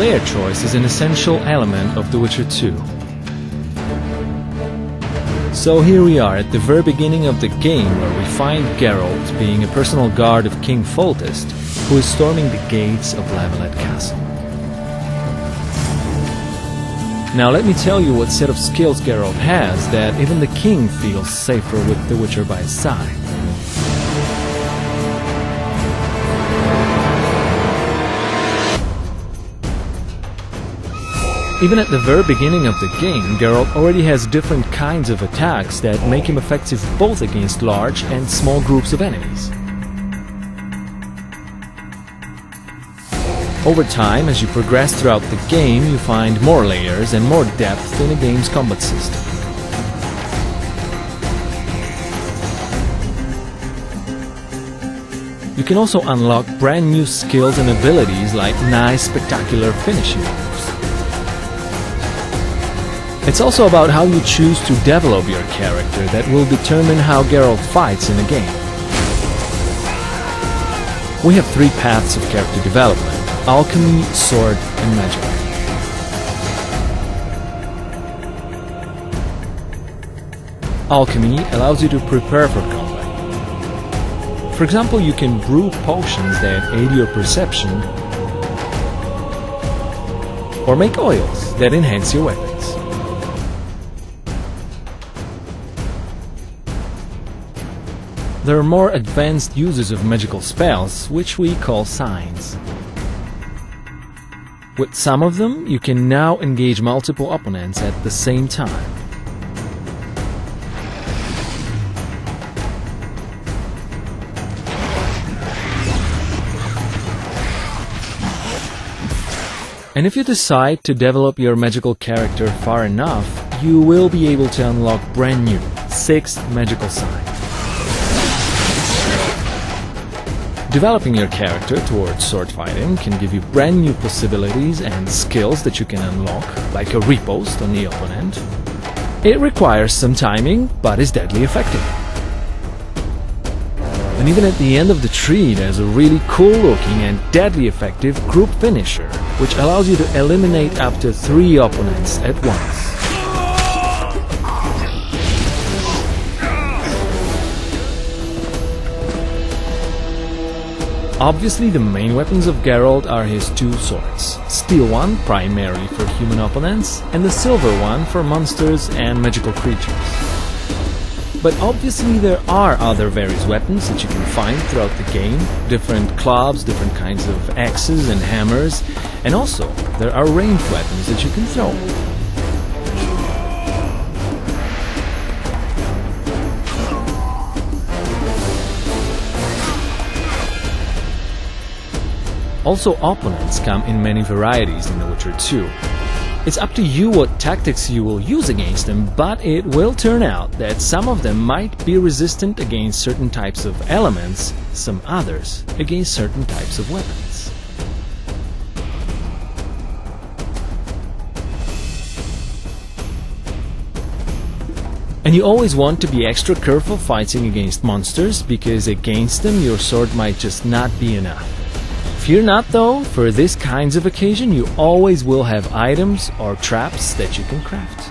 player choice is an essential element of The Witcher 2. So here we are at the very beginning of the game, where we find Geralt being a personal guard of King Foltest, who is storming the gates of Lavalette Castle. Now let me tell you what set of skills Geralt has that even the king feels safer with the Witcher by his side. Even at the very beginning of the game, Geralt already has different kinds of attacks that make him effective both against large and small groups of enemies. Over time, as you progress throughout the game, you find more layers and more depth in the game's combat system. You can also unlock brand new skills and abilities like nice, spectacular finishing moves. It's also about how you choose to develop your character that will determine how Geralt fights in the game. We have three paths of character development: alchemy, sword, and magic. Alchemy allows you to prepare for combat. For example, you can brew potions that aid your perception, or make oils that enhance your weapons. There are more advanced uses of magical spells, which we call signs. With some of them, you can now engage multiple opponents at the same time. And if you decide to develop your magical character far enough, you will be able to unlock brand new 6 magical signs. Developing your character towards sword fighting can give you brand new possibilities and skills that you can unlock, like a riposte on the opponent. It requires some timing, but is deadly effective. And even at the end of the tree, there's a really cool looking and deadly effective group finisher, which allows you to eliminate up to 3 opponents at once. Obviously, the main weapons of Geralt are his 2 swords: steel one primarily for human opponents, and the silver one for monsters and magical creatures. But obviously there are other various weapons that you can find throughout the game: different clubs, different kinds of axes and hammers, and also there are ranged weapons that you can throw. Also, opponents come in many varieties in The Witcher 2. It's up to you what tactics you will use against them, but it will turn out that some of them might be resistant against certain types of elements, some others against certain types of weapons. And you always want to be extra careful fighting against monsters, because against them your sword might just not be enough. Fear not though, for this kinds of occasion you always will have items or traps that you can craft.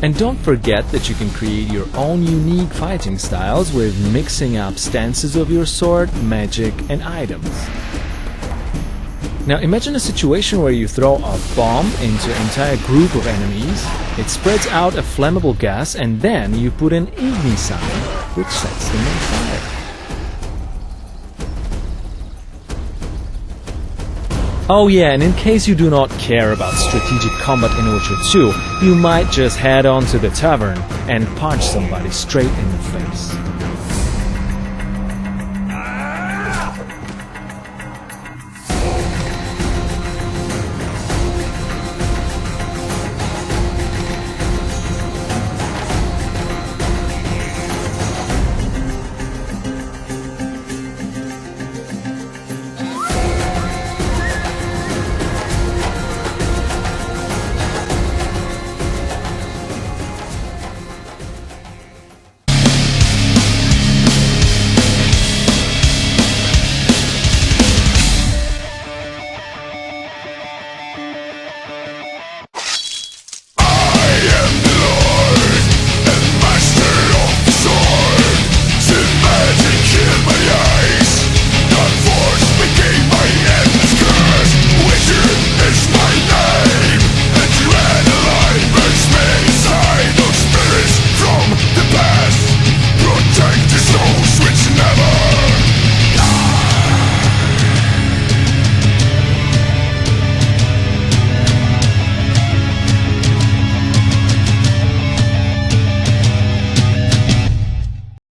And don't forget that you can create your own unique fighting styles with mixing up stances of your sword, magic, and items. Now imagine a situation where you throw a bomb into an entire group of enemies, it spreads out a flammable gas, and then you put an igni sign, which sets them on fire. Oh yeah, and in case you do not care about strategic combat in Witcher 2, you might just head on to the tavern and punch somebody straight in the face.